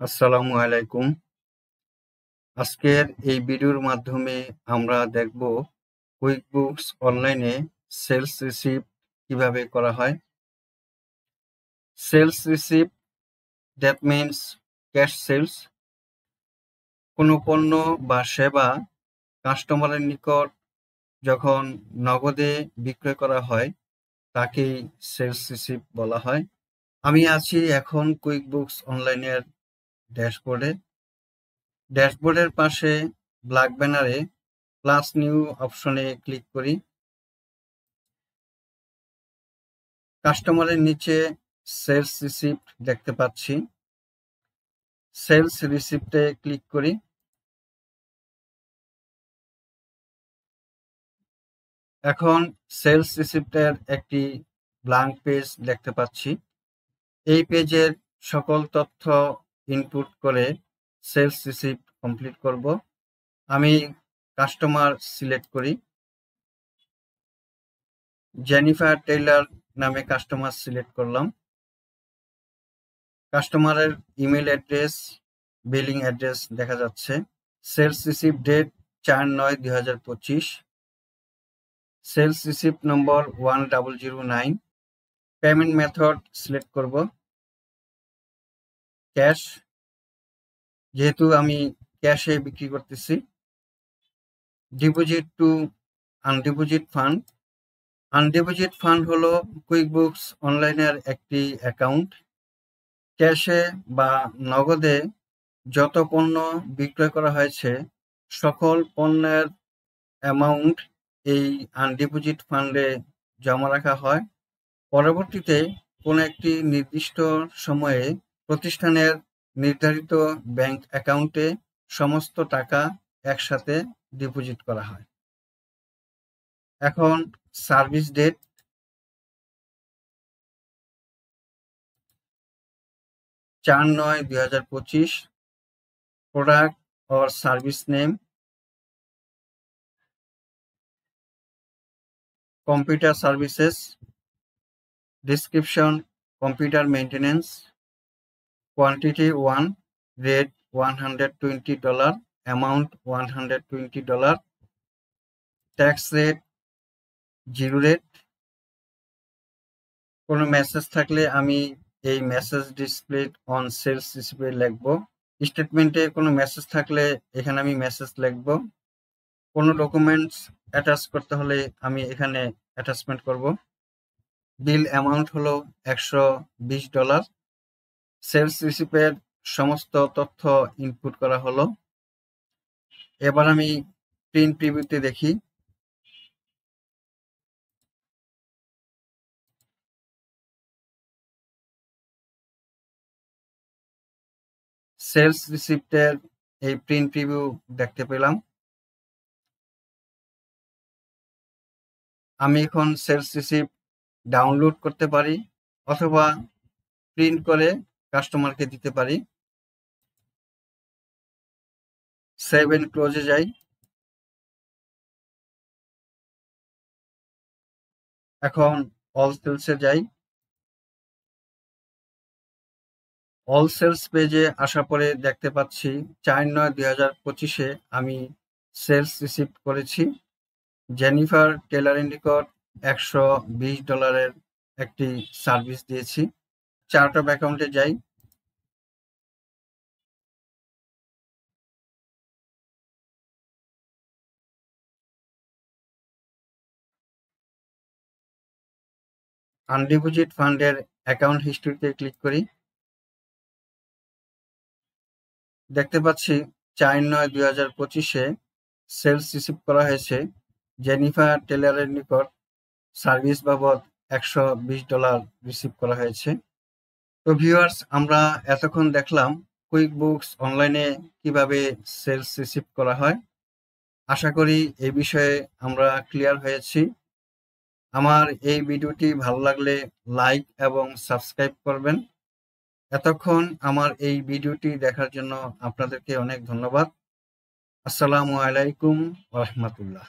আসসালামু আলাইকুম। আজকের এই ভিডিওর মাধ্যমে আমরা দেখব কুইকবুকস অনলাইনে সেলস রিসিপ্ট কিভাবে করা হয়। Sales receipt that means cash sales. কোনো পণ্য বা সেবা কাস্টমারের নিকট যখন নগদে বিক্রয় করা হয় তাকেই সেলস রিসিপ্ট বলা হয়। আমি আছি এখন কুইকবুকস অনলাইনের ড্যাশবোর্ডে। ড্যাশবোর্ডের পাশে ব্ল্যাক ব্যানারে প্লাস নিউ অপশনে ক্লিক করি। কাস্টমারের নিচে সেলস রিসিপ্ট দেখতে পাচ্ছি। সেলস রিসিপ্টে ক্লিক করি। এখন সেলস রিসিপ্টের একটি ব্ল্যাঙ্ক পেজ দেখতে পাচ্ছি। এই পেজের সকল তথ্য ইনপুট করে সেলস রিসিপ্ট কমপ্লিট করব। আমি কাস্টমার সিলেক্ট করি। জেনিফার টেইলর নামে কাস্টমার সিলেক্ট করলাম। কাস্টমারের ইমেল অ্যাড্রেস, বিলিং অ্যাড্রেস দেখা যাচ্ছে। Sales receipt date 4/9/2025। Sales receipt number 1009। Payment method select করব ক্যাশ, যেহেতু আমি ক্যাশে বিক্রি করতেছি। Deposit to undeposit fund. Undeposit fund হলো কুইকবুকস অনলাইনের একটি অ্যাকাউন্ট। ক্যাশে বা নগদে যত পণ্য বিক্রয় করা হয়েছে সকল পণ্যের অ্যামাউন্ট এই আনডিপোজিট ফান্ডে জমা রাখা হয়। পরবর্তীতে কোনো একটি নির্দিষ্ট সময়ে প্রতিষ্ঠানের নির্ধারিত ব্যাংক অ্যাকাউন্টে সমস্ত টাকা একসাথে ডিপোজিট করা হয়। এখন সার্ভিস ডেট, চার 9/2025। Product or service name, computer services. Description, computer maintenance. Quantity 1, rate $120, amount $120। Tax rate 0 rate. কোনো মেসেজ থাকলে আমি এই মেসেজ ডিসপ্লে অন সেলস রিসিপ্টে লিখব। স্টেটমেন্টে কোনো মেসেজ থাকলে এখানে আমি মেসেজ লিখব। কোনো ডকুমেন্টস অ্যাটাচ করতে হলে আমি এখানে অ্যাটাচমেন্ট করব। বিল অ্যামাউন্ট হলো $120। সেলস রিসিপ্টের সমস্ত তথ্য ইনপুট করা হলো। এবার আমি প্রিন্ট প্রিভিউতে দেখি। সেলস রিসিপ্টের এই প্রিন্ট প্রিভিউ দেখতে পেলাম। আমি এখন সেলস রিসিপ্ট ডাউনলোড করতে পারি অথবা প্রিন্ট করে কাস্টমারকে দিতে পারি। সেভ এন্ড ক্লোজে যাই। এখন অল সেলসে যাই। অল সেলস পেজে আসার পরে দেখতে পাচ্ছি 4/9/2025 আমি সেলস রিসিপ্ট করেছি। জেনিফার টেইলরের নিকট $120 একটি সার্ভিস দিয়েছি। চার্ট অফ অ্যাকাউন্টে যাই। আনডিপোজিট ফান্ডের অ্যাকাউন্ট হিস্ট্রিতে ক্লিক করি। দেখতে পাচ্ছি 4/9/2025 সেলস রিসিভ করা হয়েছে। জেনিফার টেইলরের নিকট সার্ভিস বাবদ $120 রিসিভ করা হয়েছে। তো ভিউয়ার্স, আমরা এতক্ষণ দেখলাম কুইকবুকস অনলাইনে কিভাবে সেলস রিসিভ করা হয়। আশা করি এই বিষয়ে আমরা ক্লিয়ার হয়েছি। আমার এই ভিডিওটি ভালো লাগলে লাইক এবং সাবস্ক্রাইব করবেন। এতক্ষণ আমার এই ভিডিওটি দেখার জন্য আপনাদেরকে অনেক ধন্যবাদ। আসসালামু আলাইকুম ওয়া রাহমাতুল্লাহ।